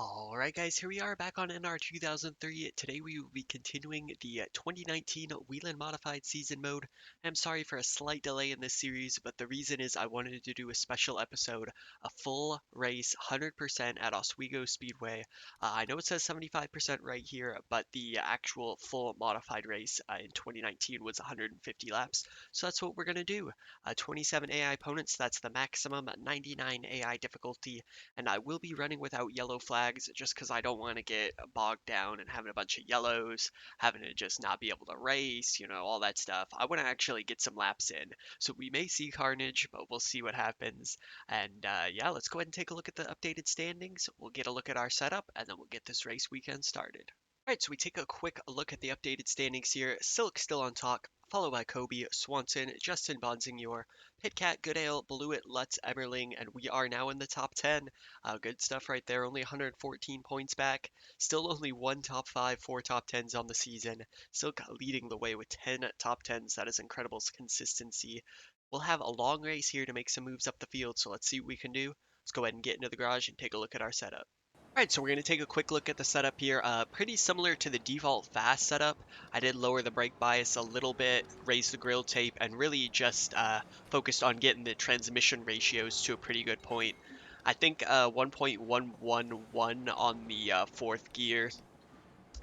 Alright guys, here we are back on NR2003. Today we will be continuing the 2019 Whelen Modified Season Mode. I'm sorry for a slight delay in this series, but the reason is I wanted to do a special episode, a full race, 100% at Oswego Speedway. I know it says 75% right here, but the actual full modified race in 2019 was 150 laps, so that's what we're going to do. 27 AI opponents, that's the maximum, 99 AI difficulty, and I will be running without yellow flags just because I don't want to get bogged down and having a bunch of yellows, having to just not be able to race, all that stuff. I want to actually get some laps in. So we may see carnage, but we'll see what happens. And yeah, let's go ahead and take a look at the updated standings. We'll get a look at our setup, and then we'll get this race weekend started. Alright, so we take a quick look at the updated standings here. Silk still on top, followed by Kobe, Swanson, Justin Bonsignor, Pitcat, Goodale, Blewett, Lutz, Emerling, and we are now in the top 10. Good stuff right there, only 114 points back. Still only one top 5, 4 top 10s on the season. Silk leading the way with 10 top 10s. That is incredible consistency. We'll have a long race here to make some moves up the field, so let's see what we can do. Let's go ahead and get into the garage and take a look at our setup. Alright, so we're going to take a quick look at the setup here. Pretty similar to the default fast setup. I did lower the brake bias a little bit, raise the grill tape, and really just focused on getting the transmission ratios to a pretty good point. I think 1.111 on the fourth gear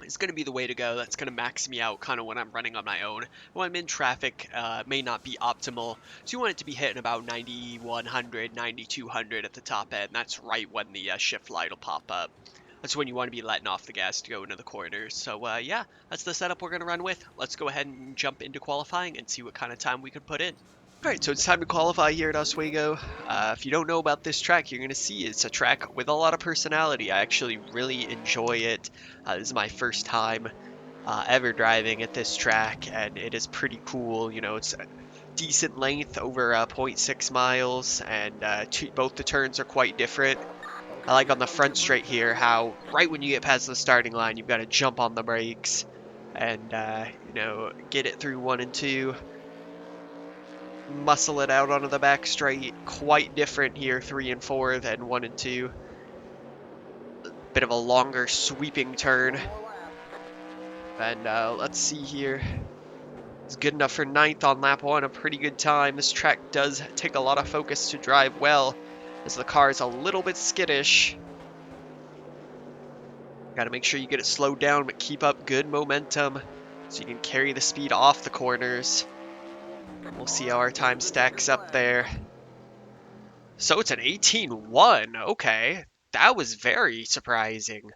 is going to be the way to go. That's going to max me out kind of when I'm running on my own. When I'm in traffic, may not be optimal. So you want it to be hitting about 9100, 9200 at the top end. That's right when the shift light will pop up. That's when you want to be letting off the gas to go into the corners. So yeah, that's the setup we're going to run with. Let's go ahead and jump into qualifying and see what kind of time we can put in. Alright, so it's time to qualify here at Oswego. If you don't know about this track, you're going to see it's a track with a lot of personality. I actually really enjoy it. This is my first time ever driving at this track, and it is pretty cool. It's a decent length, over 0.6 miles, and both the turns are quite different. I like on the front straight here how right when you get past the starting line, you've got to jump on the brakes and, get it through 1 and 2. Muscle it out onto the back straight. Quite different here, 3 and 4 than 1 and 2. Bit of a longer sweeping turn. And let's see here. It's good enough for 9th on lap 1, a pretty good time. This track does take a lot of focus to drive well, as the car is a little bit skittish. Gotta make sure you get it slowed down, but keep up good momentum so you can carry the speed off the corners. We'll see how our time stacks up there. So it's an 18-1. Okay, that was very surprising.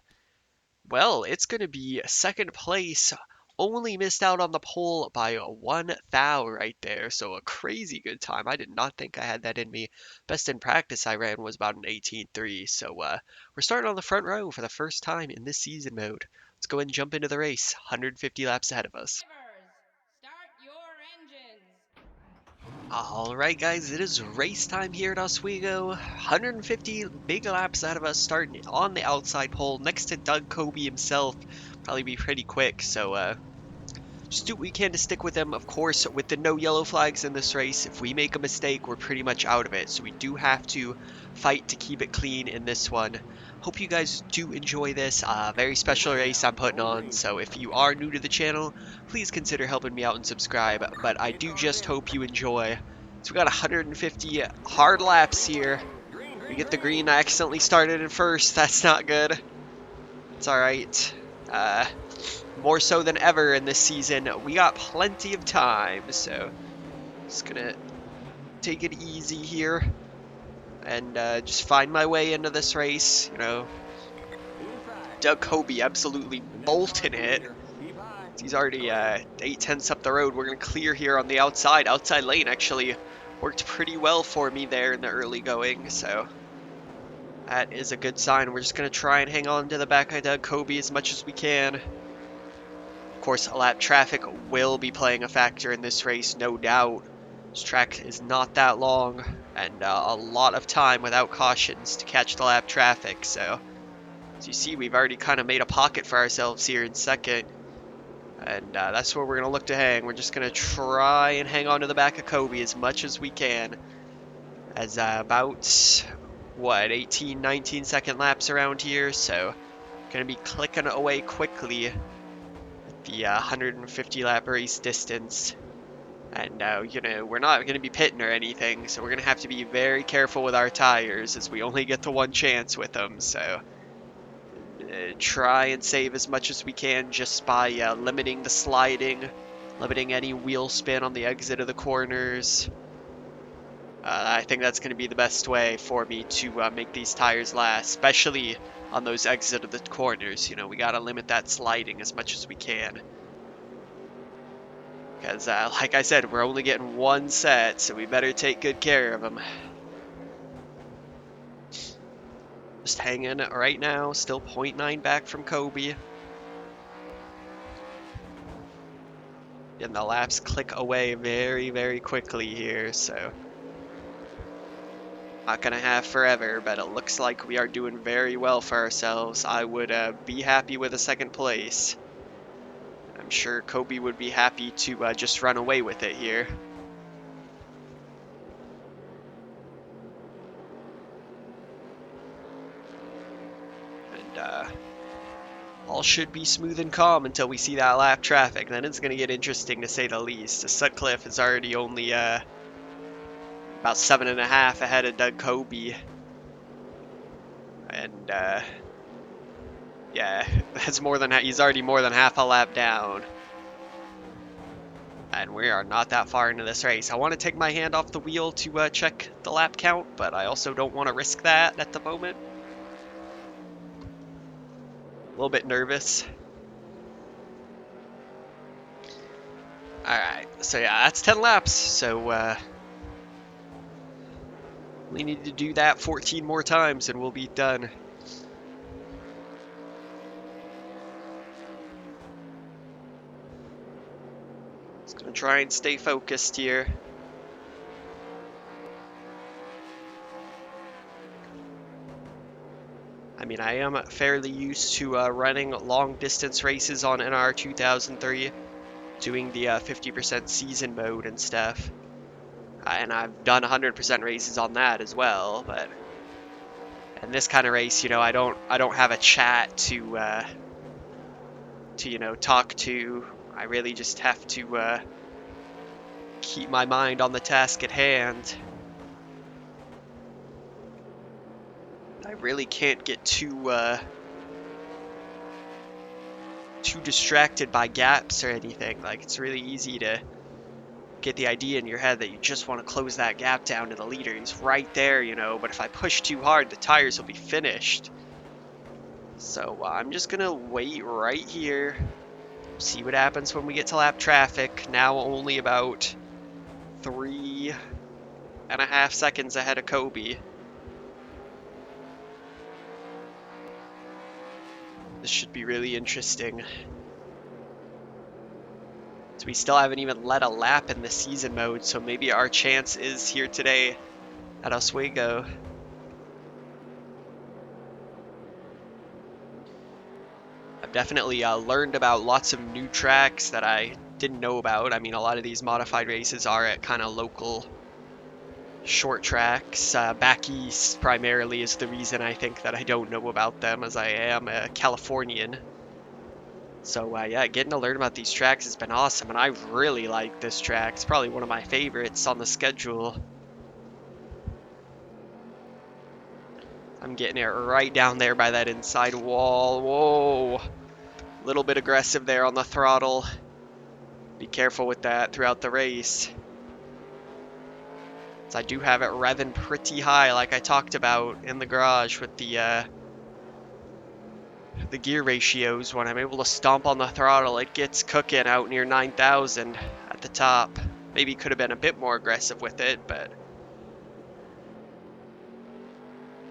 Well, it's going to be second place. Only missed out on the pole by 1 thou right there. So a crazy good time. I did not think I had that in me. Best in practice I ran was about an 18-3. So we're starting on the front row for the first time in this season mode. Let's go ahead and jump into the race. 150 laps ahead of us. Start your engines. Alright guys, it is race time here at Oswego. 150 big laps out of us, starting on the outside pole next to Doug Kobe himself. Probably be pretty quick, so just do what we can to stick with him. Of course, with the no yellow flags in this race, if we make a mistake, we're pretty much out of it. So we do have to fight to keep it clean in this one. Hope you guys do enjoy this very special race I'm putting on. So if you are new to the channel, please consider helping me out and subscribe. But I do just hope you enjoy. So we got 150 hard laps here. We get the green. I accidentally started in first. That's not good. It's alright. More so than ever in this season, we got plenty of time, so just gonna take it easy here and just find my way into this race. Doug Kobe absolutely bolting it. He's already 8/10ths up the road. We're gonna clear here on the outside. Outside lane actually worked pretty well for me there in the early going, so that is a good sign. We're just gonna try and hang on to the back of Doug Kobe as much as we can. Of course, lap traffic will be playing a factor in this race, no doubt. This track is not that long, and a lot of time without cautions to catch the lap traffic. So, as you see, we've already kind of made a pocket for ourselves here in second. And that's where we're going to look to hang. We're just going to try and hang on to the back of Kobe as much as we can. As about what, 18, 19-second laps around here, so gonna be clicking away quickly at the 150 lap race distance. And we're not gonna be pitting or anything, so we're gonna have to be very careful with our tires as we only get the one chance with them. So try and save as much as we can just by limiting the sliding, limiting any wheel spin on the exit of the corners. I think that's going to be the best way for me to make these tires last, especially on those exit of the corners. We got to limit that sliding as much as we can. Because, like I said, we're only getting one set, so we better take good care of them. Just hanging right now, still 0.9 back from Kobe. And the laps click away very, very quickly here, so not gonna have forever, but it looks like we are doing very well for ourselves. I would be happy with a second place. I'm sure Kobe would be happy to just run away with it here. And all should be smooth and calm until we see that lap traffic. Then it's gonna get interesting to say the least. Sutcliffe is already only about 7.5 ahead of Doug Kobe. And yeah, that's more than he's already more than half a lap down. And we are not that far into this race. I want to take my hand off the wheel to check the lap count, but I also don't want to risk that at the moment. A little bit nervous. Alright, so yeah, that's 10 laps. So we need to do that 14 more times and we'll be done. Just gonna try and stay focused here. I mean, I am fairly used to running long distance races on NR2003, doing the 50% season mode and stuff. And I've done 100% races on that as well, but in this kind of race, I don't have a chat to talk to. I really just have to keep my mind on the task at hand. I really can't get too distracted by gaps or anything. Like, it's really easy to get the idea in your head that you just want to close that gap down to the leader. He's right there, but if I push too hard, the tires will be finished. So I'm just gonna wait right here, see what happens when we get to lap traffic. Now only about 3.5 seconds ahead of Kobe. This should be really interesting. So we still haven't even led a lap in the season mode, so maybe our chance is here today at Oswego. I've definitely learned about lots of new tracks that I didn't know about. I mean, a lot of these modified races are at kind of local short tracks. Back east primarily is the reason I think that I don't know about them, as I am a Californian. So yeah, getting to learn about these tracks has been awesome, and I really like this track. It's probably one of my favorites on the schedule. I'm getting it right down there by that inside wall. Whoa! A little bit aggressive there on the throttle. Be careful with that throughout the race. So I do have it revving pretty high, like I talked about in the garage with the gear ratios. When I'm able to stomp on the throttle, it gets cooking out near 9,000 at the top. Maybe could have been a bit more aggressive with it, but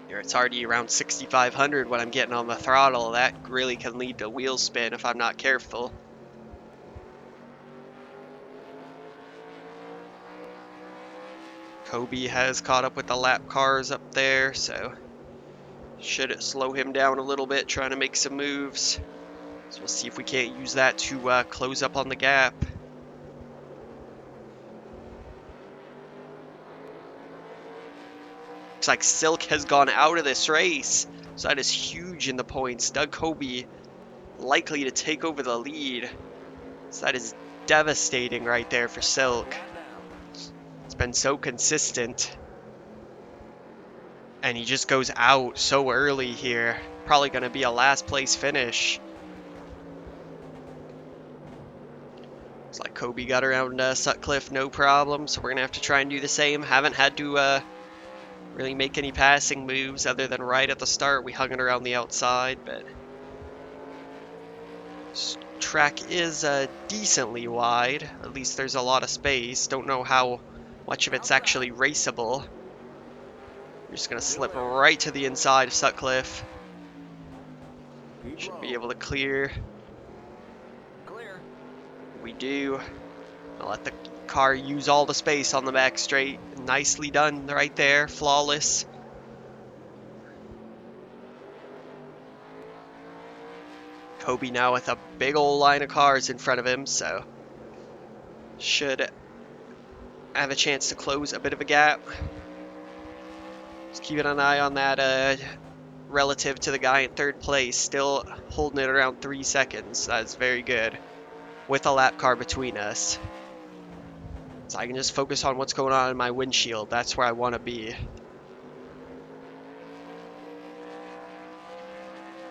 here it's already around 6,500 when I'm getting on the throttle. That really can lead to wheel spin if I'm not careful. Kobe has caught up with the lap cars up there, so should it slow him down a little bit trying to make some moves. So we'll see if we can't use that to close up on the gap. Looks like Silk has gone out of this race. So that is huge in the points. Doug Kobe likely to take over the lead. So that is devastating right there for Silk. It's been so consistent. And he just goes out so early here. Probably going to be a last place finish. It's like Kobe got around Sutcliffe, no problem. So we're going to have to try and do the same. Haven't had to really make any passing moves other than right at the start. We hung it around the outside, but this track is decently wide. At least there's a lot of space. Don't know how much of it's actually raceable. We're just going to slip right to the inside of Sutcliffe. Should be able to clear. We do. I'll let the car use all the space on the back straight. Nicely done right there. Flawless. Kobe now with a big old line of cars in front of him, so should have a chance to close a bit of a gap. Just keeping an eye on that relative to the guy in third place. Still holding it around 3 seconds. That's very good. With a lap car between us. So I can just focus on what's going on in my windshield. That's where I want to be.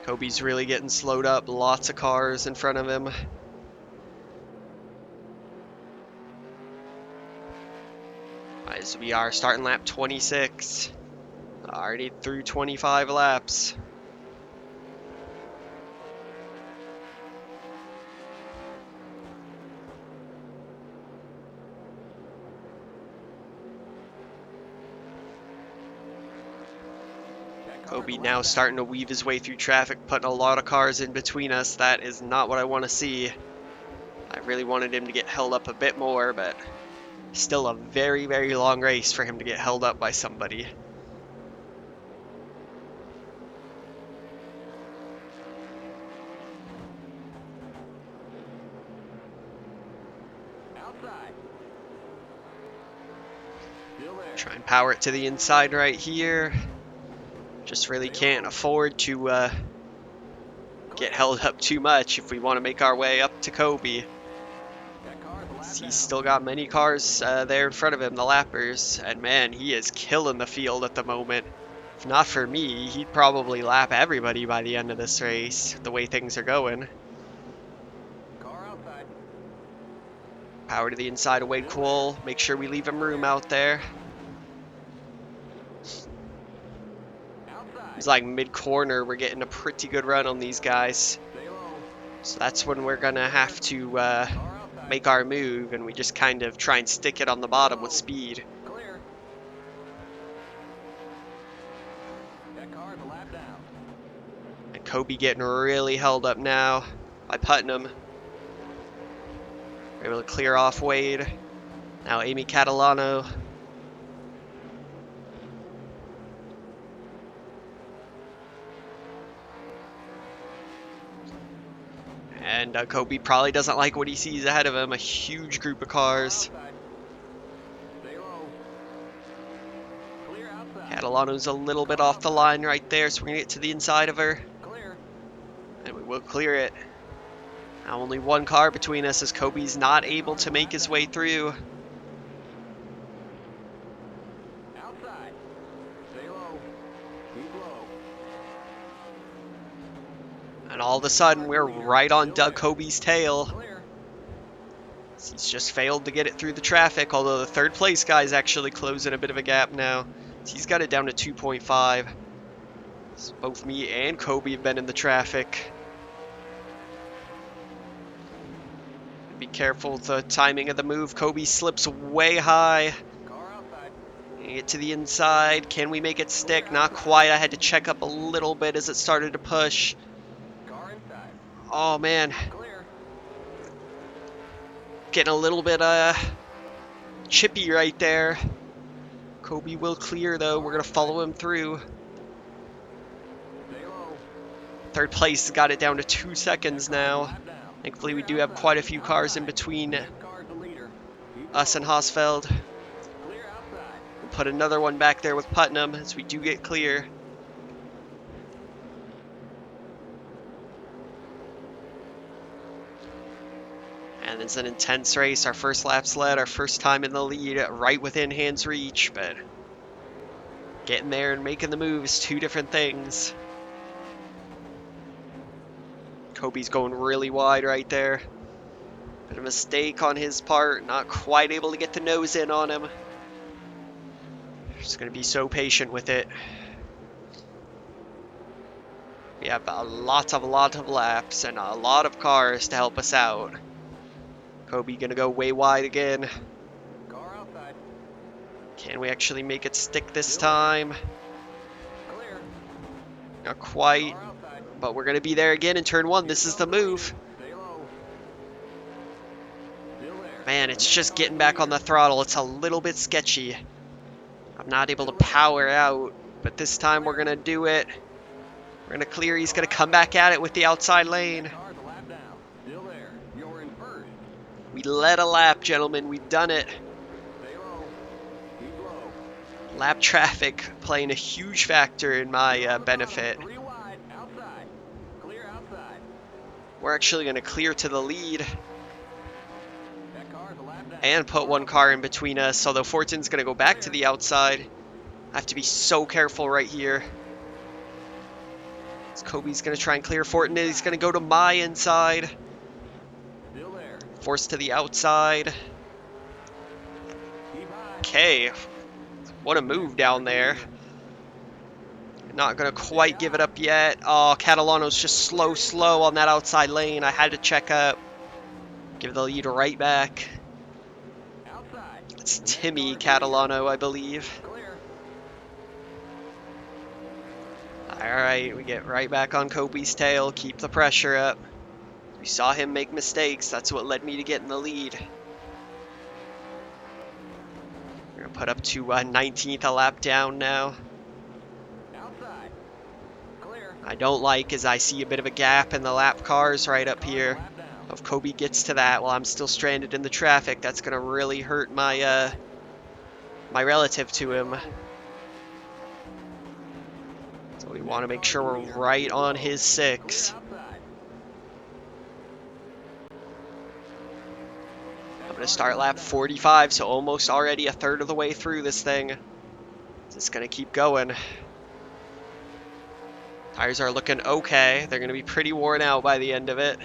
Kobe's really getting slowed up. Lots of cars in front of him. As we are starting lap 26. Already through 25 laps. Kobe now starting to weave his way through traffic, putting a lot of cars in between us. That is not what I want to see. I really wanted him to get held up a bit more, but still a very, very long race for him to get held up by somebody. Try and power it to the inside right here. Just really can't afford to get held up too much if we want to make our way up to Kobe. He's still got many cars there in front of him, the lappers, and man, he is killing the field at the moment. If not for me, he'd probably lap everybody by the end of this race, the way things are going. Power to the inside of Wade Cole, make sure we leave him room out there. It's like mid-corner, we're getting a pretty good run on these guys. So that's when we're going to have to make our move, and we just kind of try and stick it on the bottom with speed. And Kobe getting really held up now by Putnam. We're able to clear off Wade. Now Amy Catalano. And Kobe probably doesn't like what he sees ahead of him, a huge group of cars. Catalano's a little bit off the line right there, so we're going to get to the inside of her. And we will clear it. Now only one car between us as Kobe's not able to make his way through. And all of a sudden, we're right on Doug Kobe's tail. He's just failed to get it through the traffic, although the third place guy's actually closing a bit of a gap now. He's got it down to 2.5. So both me and Kobe have been in the traffic. Be careful with the timing of the move. Kobe slips way high. Get to the inside. Can we make it stick? Not quite. I had to check up a little bit as it started to push. Oh man, getting a little bit chippy right there. Kobe will clear though. We're gonna follow him through. Third place got it down to 2 seconds now. Thankfully we do have quite a few cars in between us and Hosfeld. put another one back there with Putnam as we do get clear. And it's an intense race. Our first lap's led, our first time in the lead, right within hand's reach, but getting there and making the move is two different things. Kobe's going really wide right there. Bit of a mistake on his part, not quite able to get the nose in on him. Just going to be so patient with it. We have a lot of laps and a lot of cars to help us out. Kobe going to go way wide again. Car outside. Can we actually make it stick this time? Clear. Not quite, Car outside. but we're going to be there again in turn one. This is the move. Stay low. Still there. Man, it's just getting back on the throttle. It's a little bit sketchy. I'm not able to power out, but this time we're going to do it. We're going to clear. He's going to come back at it with the outside lane. Car the lap down. Still there. You're in first. We led a lap, gentlemen. We've done it. Stay low. Keep low. Lap traffic playing a huge factor in my benefit. 3 wide. Outside. Clear outside. We're actually going to clear to the lead That car the lap down. and put one car in between us, although Fortin's going to go back to the outside. I have to be so careful right here. So Kobe's going to try and clear Fortin. He's going to go to my inside. Still there. Forced to the outside. Keep high. Okay. What a move down there. Not going to quite give it up yet. Oh, Catalano's just slow on that outside lane. I had to check up. Give the lead right back. Outside. It's Timmy Catalano, I believe. Clear. Alright, we get right back on Kobe's tail. Keep the pressure up. We saw him make mistakes. That's what led me to get in the lead. We're going to put up to 19th a lap down now. Outside. Clear. I don't like is I see a bit of a gap in the lap cars right up here. Lap down. If Kobe gets to that while I'm still stranded in the traffic, that's going to really hurt my my relative to him. So we want to make sure we're right on his 6. Clear outside. I'm going to start lap 45, so almost already a third of the way through this thing. Just going to keep going. Tires are looking okay. They're going to be pretty worn out by the end of it.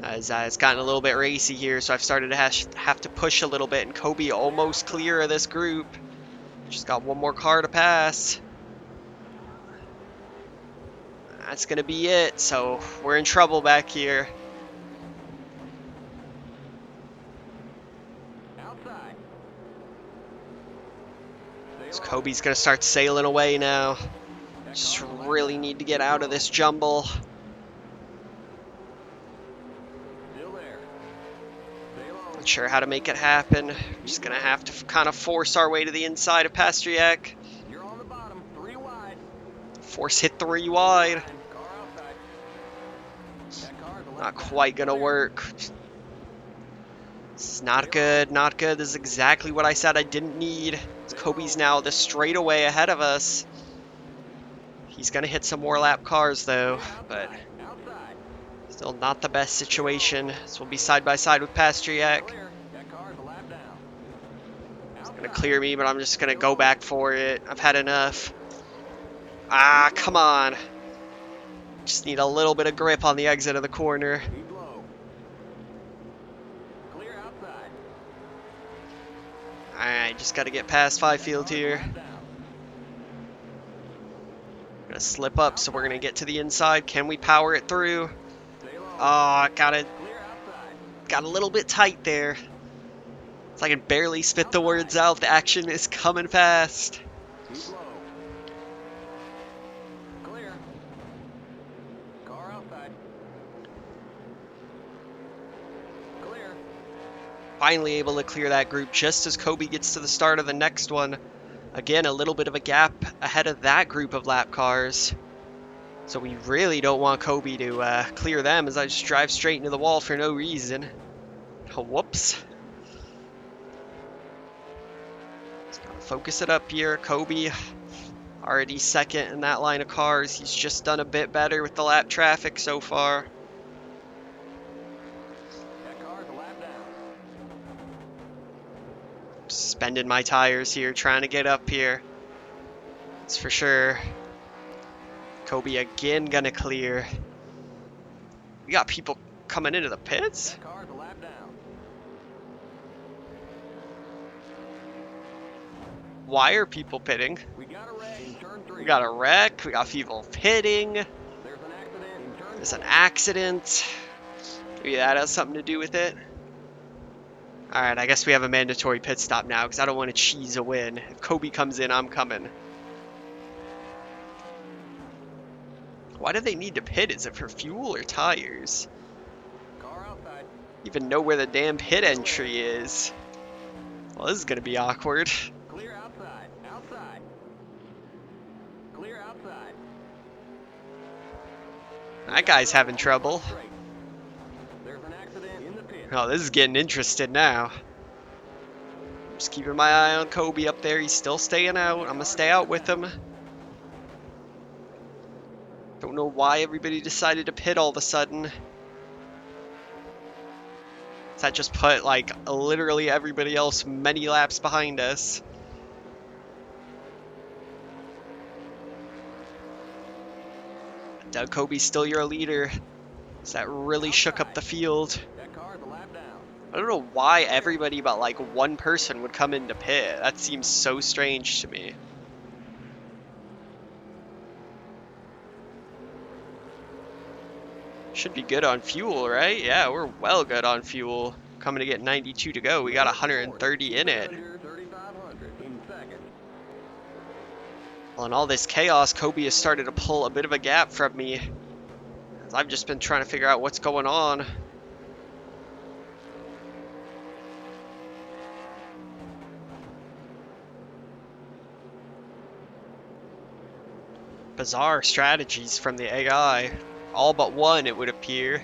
As it's gotten a little bit racy here, so I've started to have to push a little bit, and Kobe almost clear of this group. Just got one more car to pass. That's going to be it, so we're in trouble back here. Outside. So Kobe's going to start sailing away now. Just really need to get out of this jumble. Still there. Stay low. Not sure how to make it happen. We're just going to have to kind of force our way to the inside of Pastriak. You're on the bottom. 3 wide. Force hit 3 wide. Car outside. That car the Not lap down. quite going to work. This is not good, not good. This is exactly what I said I didn't need. Kobe's now the straightaway ahead of us. He's going to hit some more lap cars though, but Outside. still not the best situation. This will be side by side with Pastriak. Clear. That car the lap down. He's going to clear me, but I'm just going to go back for it. I've had enough. Ah, come on. Just need a little bit of grip on the exit of the corner. Keep low. Clear outside. Alright, just got to get past Fifield Car the here. lap down. Gonna slip up, so we're gonna get to the inside. Can we power it through? Stay low. Oh, got Clear outside. a little bit tight there. It's like I can barely spit the words out. The action is coming fast. Keep low. Clear. Car outside. Clear. Finally able to clear that group just as Kobe gets to the start of the next one. Again, a little bit of a gap ahead of that group of lap cars. So we really don't want Kobe to clear them as I just drive straight into the wall for no reason. Oh, whoops. Focus it up here. Kobe already second in that line of cars. He's just done a bit better with the lap traffic so far. That car's a lap down. Spending my tires here, trying to get up here. That's for sure. Kobe again gonna clear. We got people coming into the pits? That car's a lap down. Why are people pitting? We got a wreck in turn 3. We got a wreck. We got people pitting. There's an accident in turn There's an 4. accident. Maybe that has something to do with it. Alright, I guess we have a mandatory pit stop now because I don't want to cheese a win. If Kobe comes in, I'm coming. Why do they need to pit? Is it for fuel or tires? Car outside. Even know where the damn pit entry is. Well, this is going to be awkward. Clear outside. Outside. Clear outside. That guy's having trouble. Straight. There's an accident in the pit. Oh, this is getting interested now. Just keeping my eye on Kobe up there. He's still staying out. I'm going to stay out with him. Don't know why everybody decided to pit all of a sudden. That just put, like, literally everybody else many laps behind us. Doug Kobe's still your leader. So that really shook up the field. That car's a lap down. I don't know why everybody but like one person would come into pit. That seems so strange to me. Should be good on fuel, right? Yeah, we're well good on fuel. Coming to get 92 to go. We got 130 in it. Under 3,500 in second. Well, in all this chaos, Kobe has started to pull a bit of a gap from me. I've just been trying to figure out what's going on. Bizarre strategies from the AI. All but one, it would appear.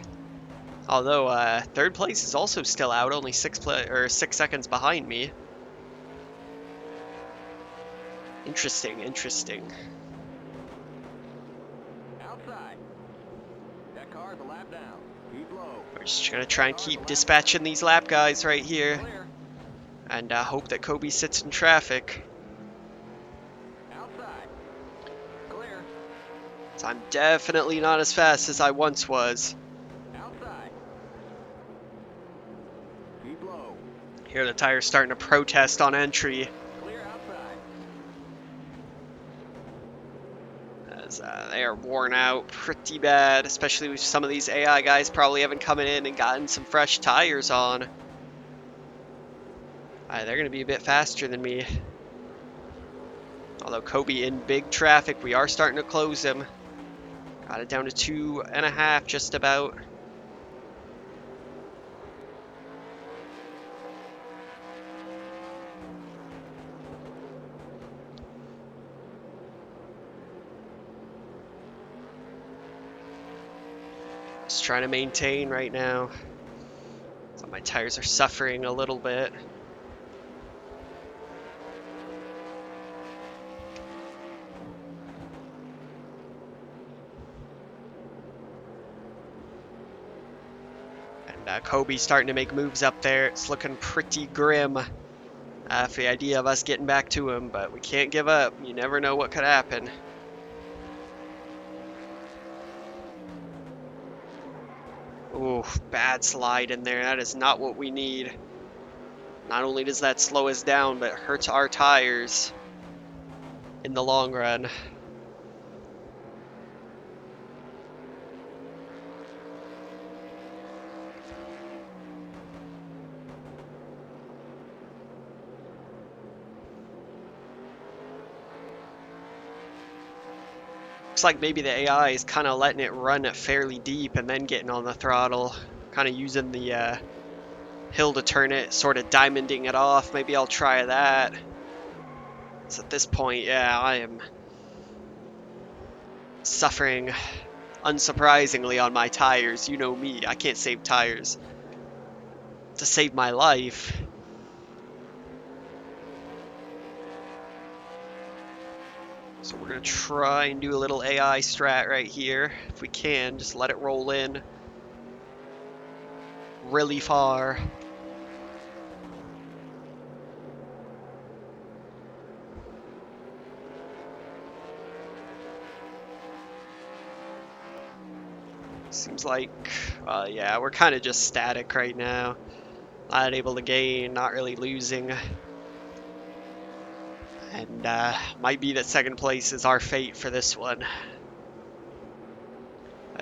Although third place is also still out, only 6 seconds behind me. Interesting, interesting. Outside. That car's a lap down. Keep low. We're just gonna try and keep dispatching these lap guys right here, Clear. and hope that Kobe sits in traffic. Outside. Clear. So I'm definitely not as fast as I once was. Outside. Keep low. Here the tires starting to protest on entry. Clear outside. As they are worn out pretty bad, especially with some of these AI guys probably haven't come in and gotten some fresh tires on. They're going to be a bit faster than me. Although Kobe in big traffic, we are starting to close him. Got it down to 2.5 just about. Just trying to maintain right now. So my tires are suffering a little bit. And Kobe's starting to make moves up there. It's looking pretty grim for the idea of us getting back to him, but we can't give up. You never know what could happen. Ooh, bad slide in there. That is not what we need. Not only does that slow us down, but it hurts our tires in the long run. Looks like maybe the AI is kind of letting it run fairly deep and then getting on the throttle. Kind of using the hill to turn it, sort of diamonding it off. Maybe I'll try that. So at this point, yeah, I am suffering unsurprisingly on my tires. You know me, I can't save tires to save my life. So we're going to try and do a little AI strat right here. If we can, just let it roll in really far. Seems like, yeah, we're kind of just static right now. Not able to gain, not really losing. And might be that second place is our fate for this one.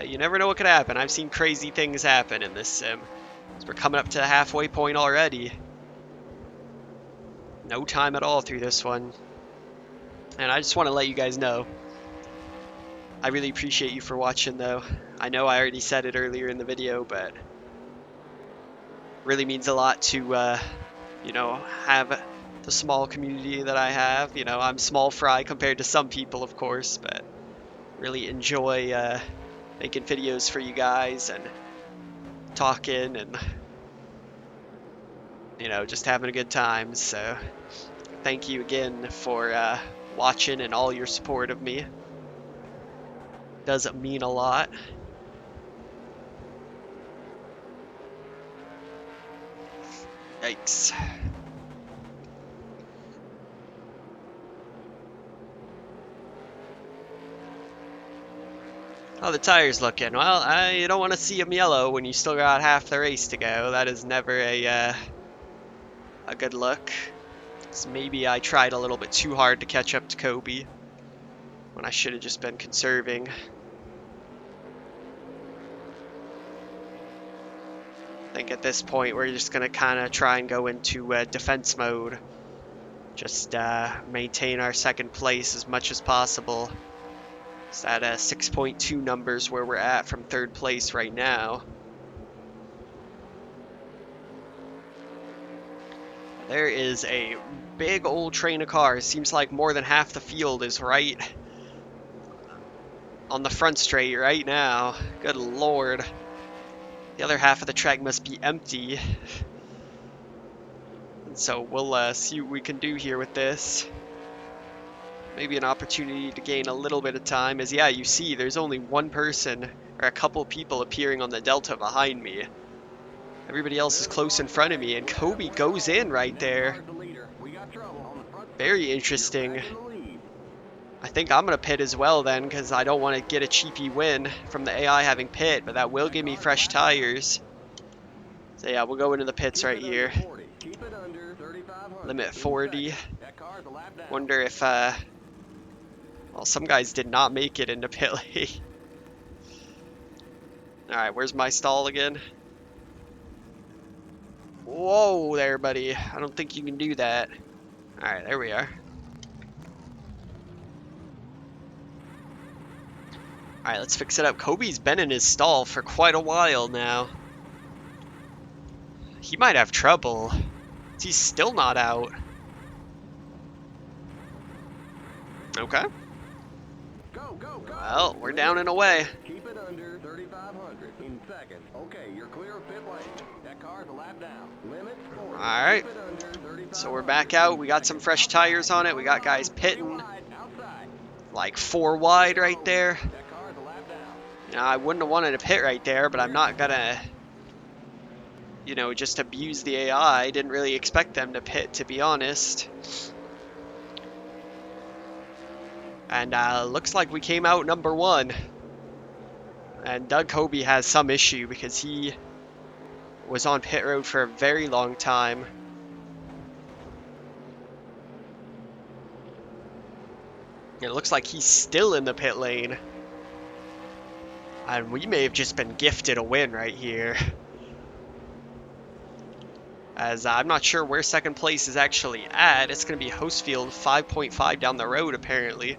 You never know what could happen. I've seen crazy things happen in this sim. So we're coming up to the halfway point already. No time at all through this one. And I just want to let you guys know, I really appreciate you for watching though. I know I already said it earlier in the video, but really means a lot to, you know, have the small community that I have. You know, I'm small fry compared to some people, of course, but really enjoy making videos for you guys and talking and, you know, just having a good time. So thank you again for watching and all your support of me. Does mean a lot. Yikes. How the tires looking? Well, you don't want to see them yellow when you still got half the race to go. That is never a good look. So maybe I tried a little bit too hard to catch up to Kobe when I should have just been conserving. I think at this point we're just going to kind of try and go into defense mode. Just maintain our second place as much as possible. It's at 6.2 numbers where we're at from third place right now. There is a big old train of cars. Seems like more than half the field is right on the front straight right now. Good lord. The other half of the track must be empty. And so we'll see what we can do here with this. Maybe an opportunity to gain a little bit of time, as yeah, you see there's only one person or a couple people appearing on the delta behind me. Everybody else is close in front of me, and Kobe goes in right there. Very interesting. I think I'm going to pit as well then, because I don't want to get a cheapy win from the AI having pit, but that will give me fresh tires. So yeah, we'll go into the pits right here. Limit 40. Wonder if, well, some guys did not make it into pit lane. Alright, where's my stall again? Whoa there, buddy. I don't think you can do that. Alright, there we are. Alright, let's fix it up. Kobe's been in his stall for quite a while now. He might have trouble. He's still not out. Okay. Well, we're down and away. Keep it under 3,500 in second. Okay, you're clear of pit lane. That car's a lap down. Limit 40. Alright. So we're back out. We got some fresh tires on it. We got guys pitting. Like 4 wide right there. Now, I wouldn't have wanted to pit right there, but I'm not gonna, you know, just abuse the AI. I didn't really expect them to pit, to be honest. And looks like we came out number 1. And Doug Kobe has some issue because he was on pit road for a very long time. It looks like he's still in the pit lane. And we may have just been gifted a win right here. As I'm not sure where second place is actually at. It's going to be Hostfield 5.5 down the road, apparently.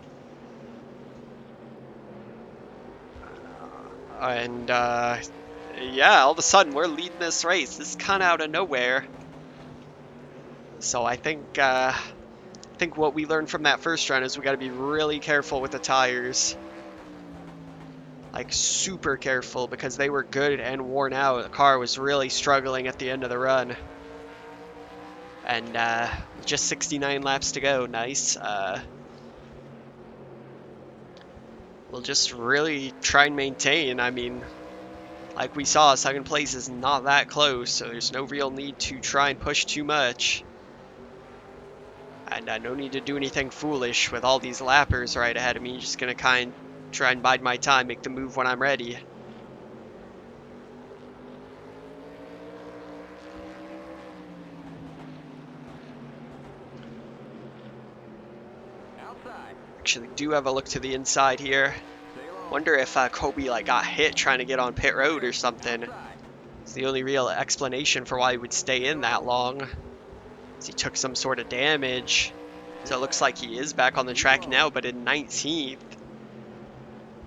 And, yeah, all of a sudden we're leading this race. This is kind of out of nowhere. So I think what we learned from that first run is we got to be really careful with the tires. Like, super careful, because they were good and worn out. The car was really struggling at the end of the run. And just 69 laps to go. Nice. we'll just really try and maintain. I mean, like we saw, second place is not that close, so there's no real need to try and push too much. And no need to do anything foolish with all these lappers right ahead of me. Just gonna try and bide my time, make the move when I'm ready. Actually do have a look to the inside here. Wonder if Kobe like got hit trying to get on pit road or something. It's the only real explanation for why he would stay in that long. He took some sort of damage. So it looks like he is back on the track now, but in 19th.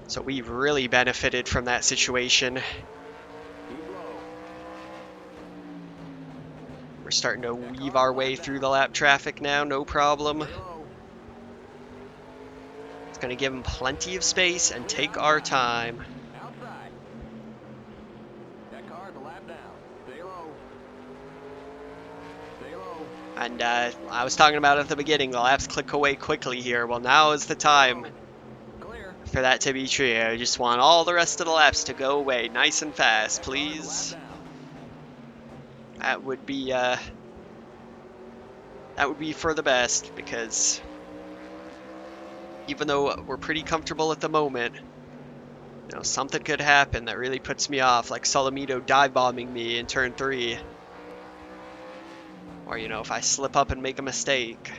So we've really benefited from that situation. We're starting to weave our way through the lap traffic now, no problem. It's going to give him plenty of space and take our time. And I was talking about at the beginning, the laps click away quickly here. Well, now is the time for that to be true. I just want all the rest of the laps to go away nice and fast, please. That would be for the best, because even though we're pretty comfortable at the moment, you know, something could happen that really puts me off, like Solomito dive bombing me in turn 3. Or, you know, if I slip up and make a mistake.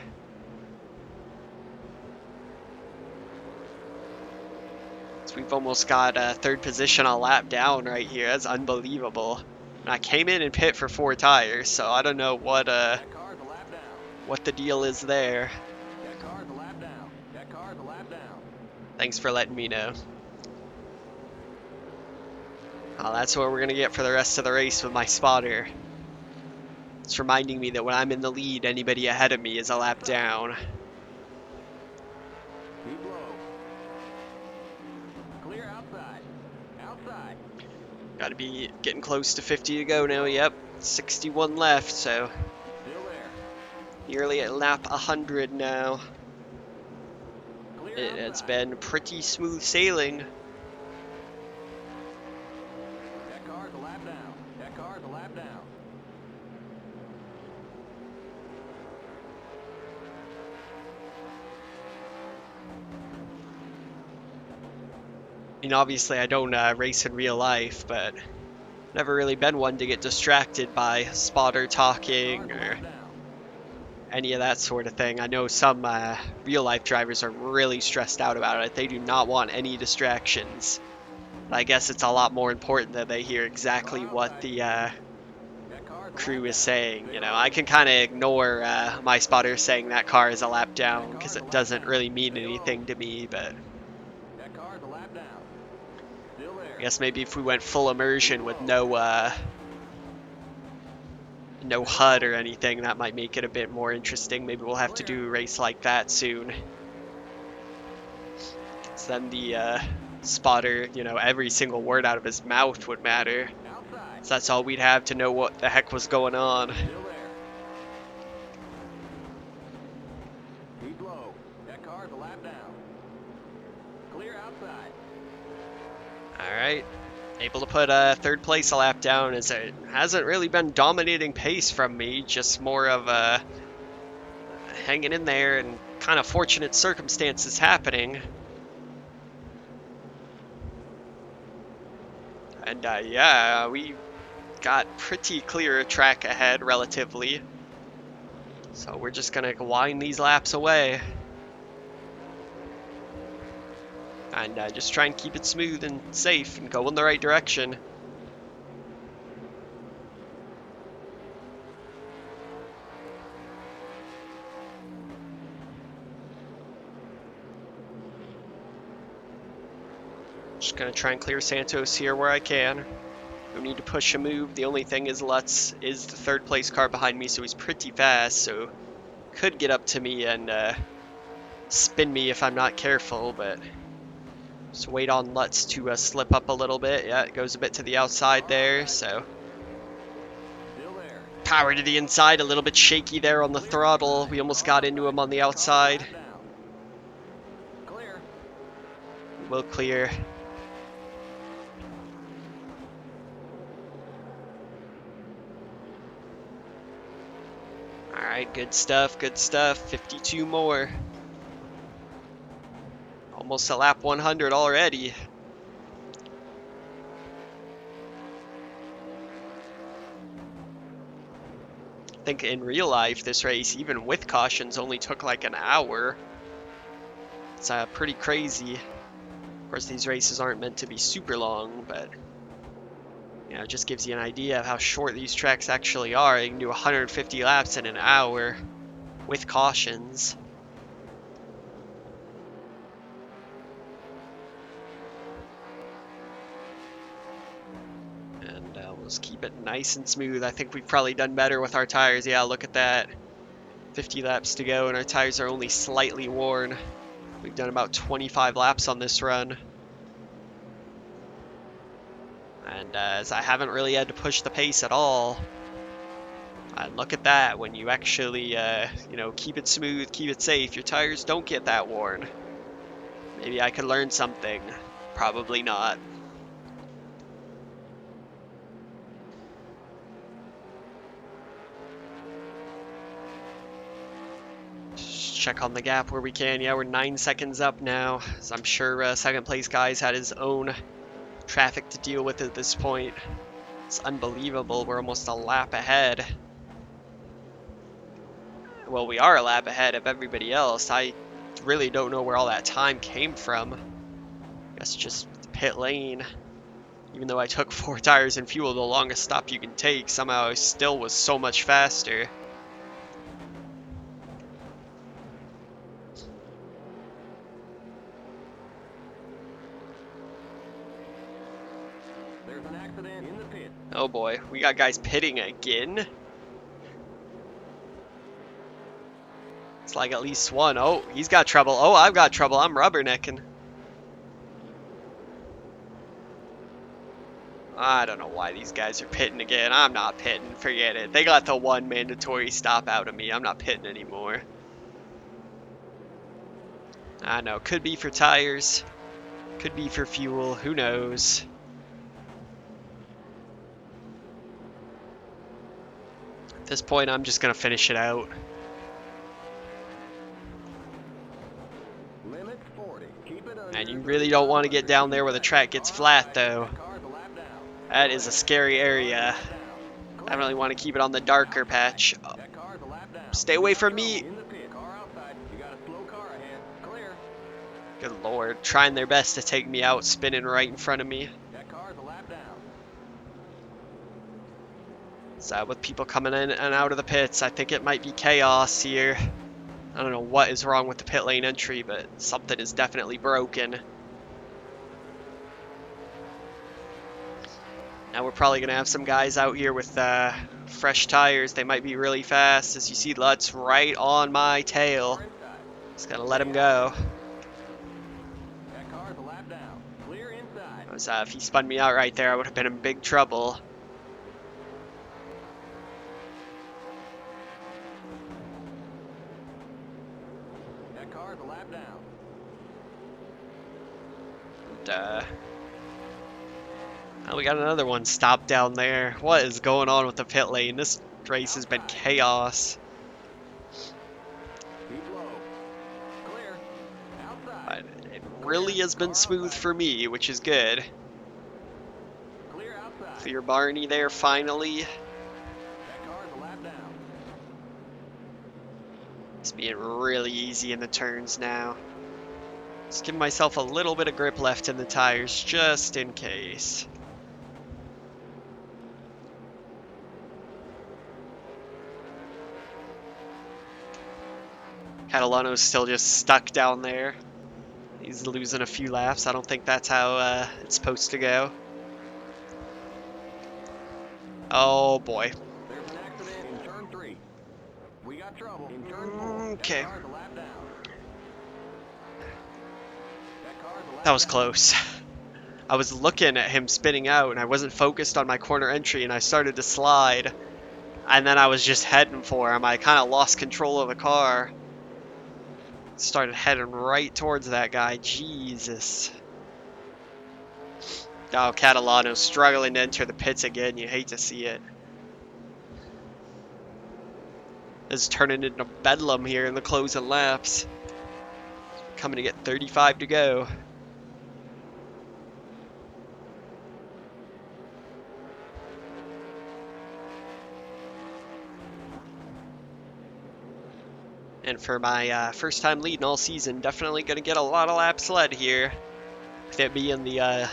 So we've almost got third position a lap down right here. That's unbelievable. And I came in and pit for 4 tires, so I don't know what the deal is there. Thanks for letting me know. Oh, that's what we're gonna get for the rest of the race with my spotter. It's reminding me that when I'm in the lead, anybody ahead of me is a lap down. Gotta be getting close to 50 to go now. Yep, 61 left, so nearly at lap 100 now. It's been pretty smooth sailing. I mean, obviously I don't race in real life, but never really been one to get distracted by spotter talking or any of that sort of thing. I know some real life drivers are really stressed out about it. They do not want any distractions. But I guess it's a lot more important that they hear exactly what the crew is saying. You know, I can kind of ignore my spotter saying that car is a lap down because it doesn't really mean anything to me, but I guess maybe if we went full immersion with no HUD or anything, that might make it a bit more interesting. Maybe we'll have to do a race like that soon. So then the spotter, you know, every single word out of his mouth would matter. So that's all we'd have to know what the heck was going on. Alright, able to put third place a lap down, as it hasn't really been dominating pace from me, just more of hanging in there and kind of fortunate circumstances happening. And yeah, we got pretty clear track ahead relatively, so we're just gonna wind these laps away. And just try and keep it smooth and safe and go in the right direction. Just gonna try and clear Santos here where I can. No need to push a move. The only thing is Lutz is the third place car behind me, so he's pretty fast, so could get up to me and spin me if I'm not careful, but just wait on Lutz to slip up a little bit. Yeah, it goes a bit to the outside there, so power to the inside, a little bit shaky there on the throttle. We almost got into him on the outside. we'll clear. Alright, good stuff, good stuff. 52 more. Almost a lap 100 already. I think in real life, this race, even with cautions, only took like an hour. It's pretty crazy. Of course, these races aren't meant to be super long, but you know, it just gives you an idea of how short these tracks actually are. You can do 150 laps in an hour with cautions. And we'll just keep it nice and smooth. I think we've probably done better with our tires. Yeah, look at that. 50 laps to go, and our tires are only slightly worn. We've done about 25 laps on this run. And as I haven't really had to push the pace at all. And look at that, when you actually, you know, keep it smooth, keep it safe, your tires don't get that worn. Maybe I could learn something. Probably not. Just check on the gap where we can. Yeah, we're 9 seconds up now. So I'm sure second place guy's had his own traffic to deal with at this point. It's unbelievable. We're almost a lap ahead. Well, we are a lap ahead of everybody else. I really don't know where all that time came from. I guess just the pit lane. Even though I took 4 tires and fuel, the longest stop you can take, somehow I still was so much faster. There's an accident in the pit. Oh boy, we got guys pitting again. It's like at least one. Oh, he's got trouble. Oh, I've got trouble. I'm rubbernecking. I don't know why these guys are pitting again. I'm not pitting. Forget it. They got the one mandatory stop out of me. I'm not pitting anymore. I know. Could be for tires. Could be for fuel. Who knows? At this point, I'm just going to finish it out. Limit 40. Keep it under. And you really don't want to get down there where the track gets flat, though. That is a scary area. I really want to keep it on the darker patch. Oh, stay away from me. Good lord. Trying their best to take me out, spinning right in front of me. So with people coming in and out of the pits, I think it might be chaos here. I don't know what is wrong with the pit lane entry, but something is definitely broken. Now we're probably going to have some guys out here with fresh tires. They might be really fast. As you see, Lutz right on my tail. Just got to let him go. If he spun me out right there, I would have been in big trouble. That car's a lap down. And, oh, we got another one stopped down there. What is going on with the pit lane? This race has been chaos. But it really has been smooth for me, which is good. Clear Barney there finally. It's being really easy in the turns now. Just give myself a little bit of grip left in the tires, just in case. Catalano's still just stuck down there. He's losing a few laps. I don't think that's how it's supposed to go. Oh boy. There's an accident in turn 3. We got trouble in turn 4. Okay. That car's a lap down. That was close. I was looking at him spinning out and I wasn't focused on my corner entry and I started to slide. And then I was just heading for him. I kind of lost control of the car. Started heading right towards that guy. Jesus. Oh, Catalano struggling to enter the pits again. You hate to see it. This is turning into bedlam here in the closing laps. Coming to get 35 to go. And for my first time leading all season, definitely going to get a lot of laps led here. With it being the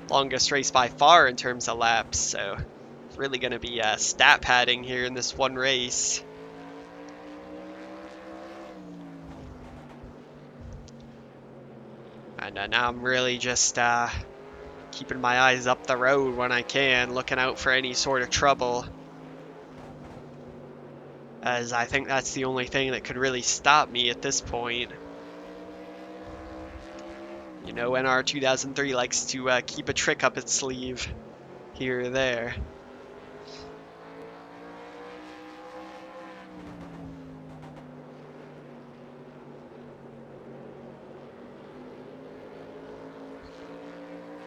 longest race by far in terms of laps, so it's really going to be stat padding here in this one race. And now I'm really just keeping my eyes up the road when I can, looking out for any sort of trouble. As I think that's the only thing that could really stop me at this point. You know, NR2003 likes to keep a trick up its sleeve here or there.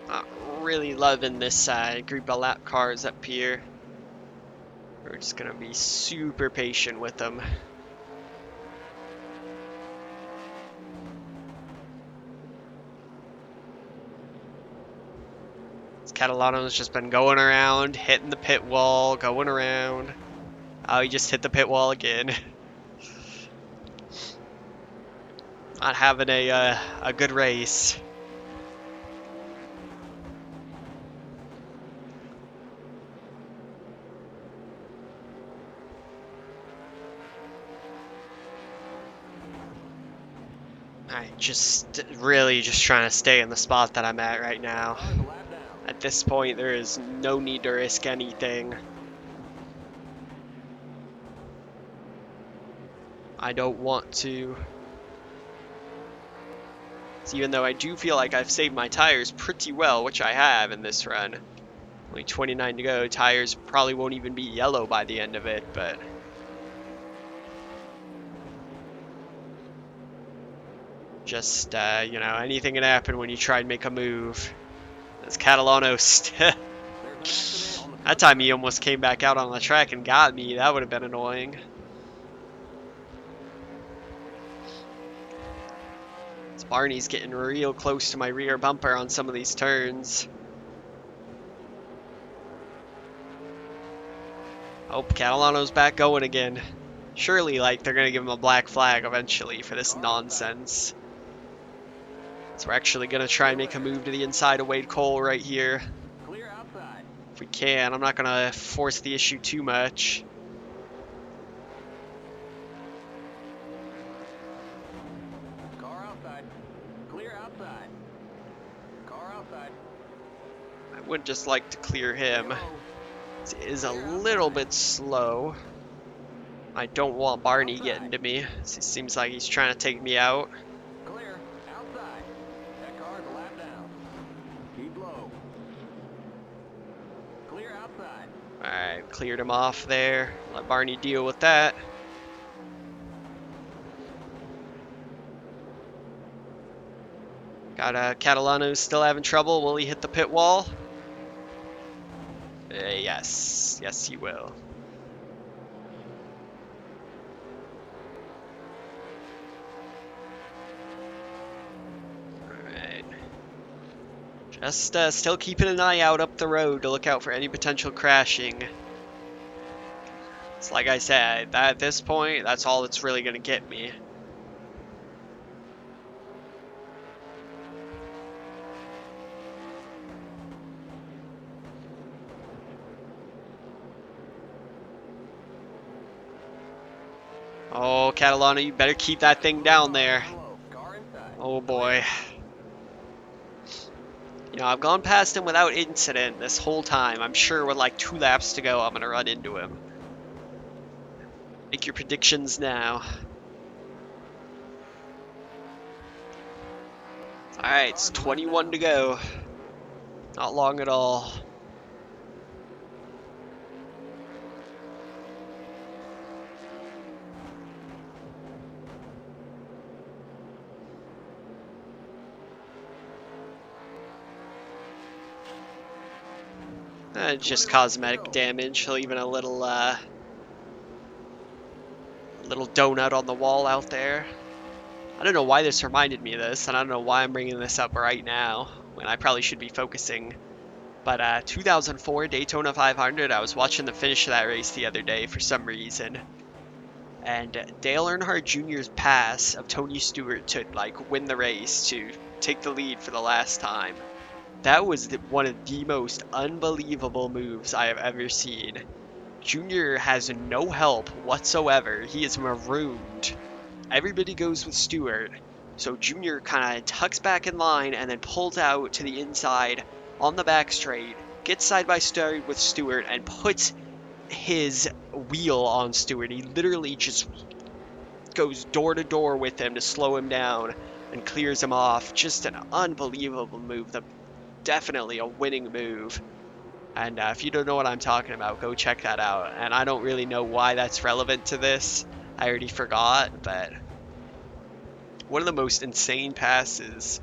Not really loving this group of lap cars up here. We're just going to be super patient with them. Catalano's just been going around, hitting the pit wall, going around. Oh, he just hit the pit wall again. Not having a good race. Really just trying to stay in the spot that I'm at right now. At this point, there is no need to risk anything. I don't want to. So even though I do feel like I've saved my tires pretty well, which I have in this run. Only 29 to go. Tires probably won't even be yellow by the end of it, but... Just, you know, anything can happen when you try and make a move. As Catalano that time he almost came back out on the track and got me. That would have been annoying. This Barney's getting real close to my rear bumper on some of these turns. Oh, Catalano's back going again. Surely, like, they're going to give him a black flag eventually for this nonsense. So we're actually going to try and make a move to the inside of Wade Cole right here. If we can. I'm not going to force the issue too much. Car outside. Clear outside. Car outside. I would just like to clear him. It is a little bit slow. I don't want Barney getting to me. It seems like he's trying to take me out. Clear. Outside. That car's a lap down. Keep low. Clear outside. Alright, cleared him off there. Let Barney deal with that. Got Catalano still having trouble. Will he hit the pit wall? Yes. Yes, he will. Alright. Just still keeping an eye out up the road to look out for any potential crashing. It's like I said, at this point, that's all that's really going to get me. Oh, Catalano, you better keep that thing down there. Oh boy. You know, I've gone past him without incident this whole time. I'm sure with like 2 laps to go, I'm going to run into him. Make your predictions now. Alright, it's 21 to go. Not long at all. Just cosmetic damage, leaving a little donut on the wall out there. I don't know why this reminded me of this, and I don't know why I'm bringing this up right now when I probably should be focusing. But 2004 Daytona 500, I was watching the finish of that race the other day for some reason, and Dale Earnhardt Jr.'s pass of Tony Stewart to like win the race, to take the lead for the last time. That was one of the most unbelievable moves I have ever seen. Jr. has no help whatsoever. He is marooned. Everybody goes with Stewart. So Jr. kind of tucks back in line and then pulls out to the inside on the back straight, gets side by side with Stewart, and puts his wheel on Stewart. He literally just goes door to door with him to slow him down and clears him off. Just an unbelievable move. Definitely a winning move. And if you don't know what I'm talking about, go check that out. And I don't really know why that's relevant to this. I already forgot, but one of the most insane passes,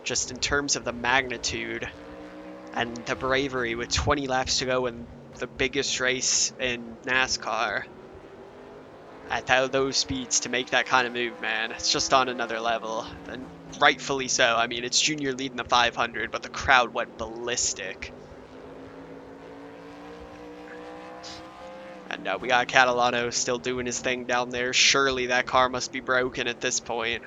just in terms of the magnitude and the bravery with 20 laps to go in the biggest race in NASCAR. At those speeds, to make that kind of move, man, it's just on another level. And rightfully so. I mean, it's Junior leading the 500, but the crowd went ballistic. And we got Catalano still doing his thing down there. Surely that car must be broken at this point.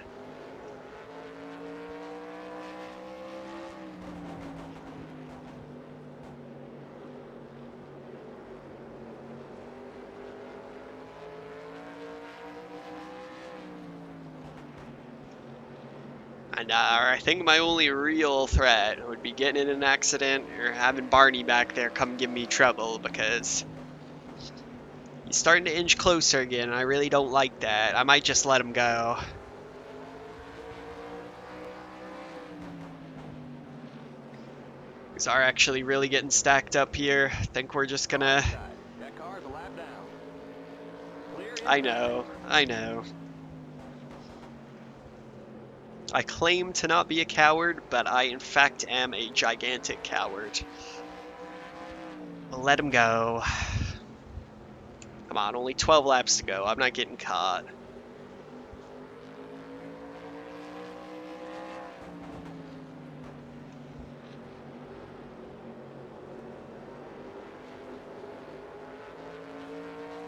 And I think my only real threat would be getting in an accident or having Barney back there come give me trouble, because he's starting to inch closer again, and I really don't like that. I might just let him go. These are actually really getting stacked up here. I think we're just gonna... I know. I claim to not be a coward, but I in fact am a gigantic coward. Let him go. Come on, only 12 laps to go. I'm not getting caught.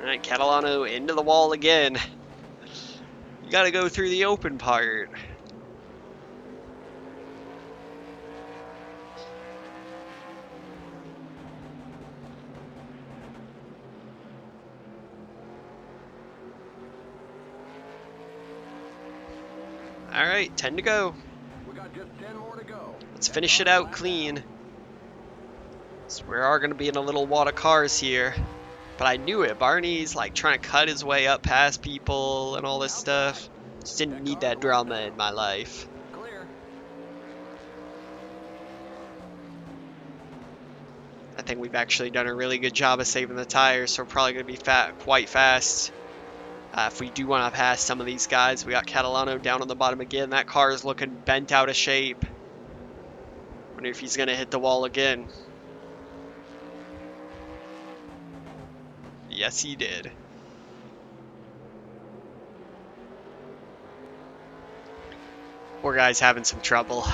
Alright, Catalano into the wall again. You gotta go through the open part. Alright, 10 to go. We got just 10 more to go. Let's finish it out clean. So we are going to be in a little wad of cars here. But I knew it. Barney's like trying to cut his way up past people and all this stuff. Just didn't need that drama in my life. Clear. I think we've actually done a really good job of saving the tires, so we're probably going to be quite fast. If we do want to pass some of these guys, we got Catalano down on the bottom again. That car is looking bent out of shape. Wonder if he's going to hit the wall again. Yes, he did. Poor guy's having some trouble.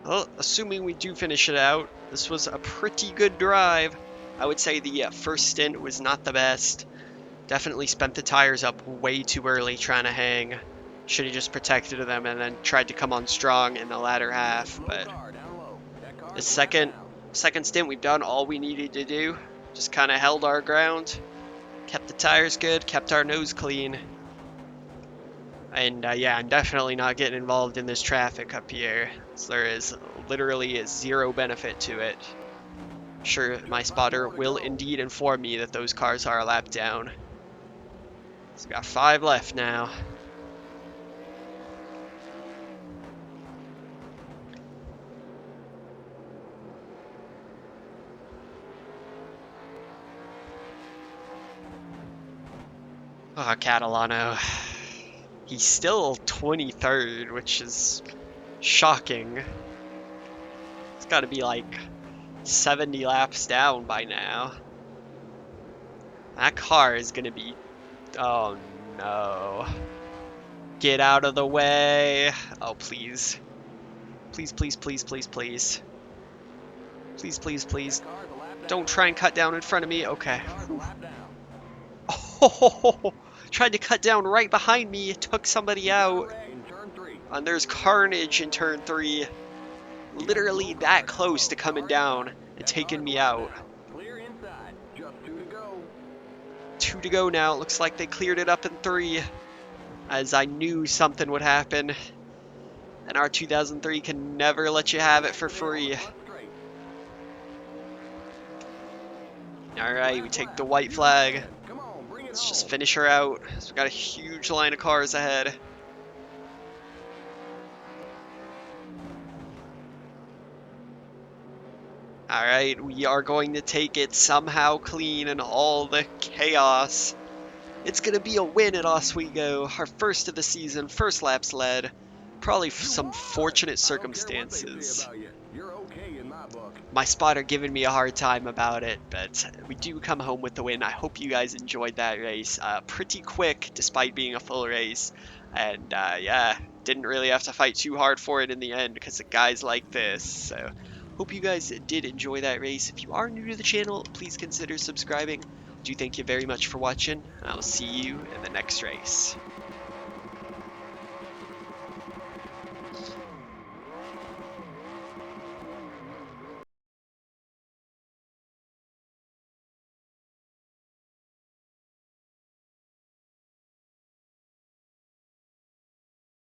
Well, assuming we do finish it out, this was a pretty good drive. I would say the first stint was not the best. Definitely spent the tires up way too early trying to hang. Should have just protected them and then tried to come on strong in the latter half. But the second stint, we've done all we needed to do. Just kind of held our ground, kept the tires good, kept our nose clean. And yeah, I'm definitely not getting involved in this traffic up here. So there is literally zero benefit to it. Sure, my spotter will indeed inform me that those cars are a lap down. So we got 5 left now. Oh, Catalano. He's still 23rd, which is shocking. It's got to be like 70 laps down by now. That car is going to be... Oh, no. Get out of the way. Oh, please. Please, please, please, please, please. Please, please, please. Don't try and cut down in front of me. Okay. Oh, tried to cut down right behind me. Took somebody out. And there's carnage in turn 3. Literally that close to coming down and taking me out. 2 to go now. It looks like they cleared it up in 3. As I knew something would happen. And our 2003 can never let you have it for free. Alright, we take the white flag. Let's just finish her out. So we've got a huge line of cars ahead. Alright, we are going to take it somehow clean in all the chaos. It's going to be a win at Oswego. Our first of the season, first laps led. Probably some fortunate circumstances. My spotter giving me a hard time about it, but we do come home with the win. I hope you guys enjoyed that race. Pretty quick, despite being a full race. And yeah, didn't really have to fight too hard for it in the end because of guys like this. So hope you guys did enjoy that race. If you are new to the channel, please consider subscribing. I do thank you very much for watching. I'll see you in the next race.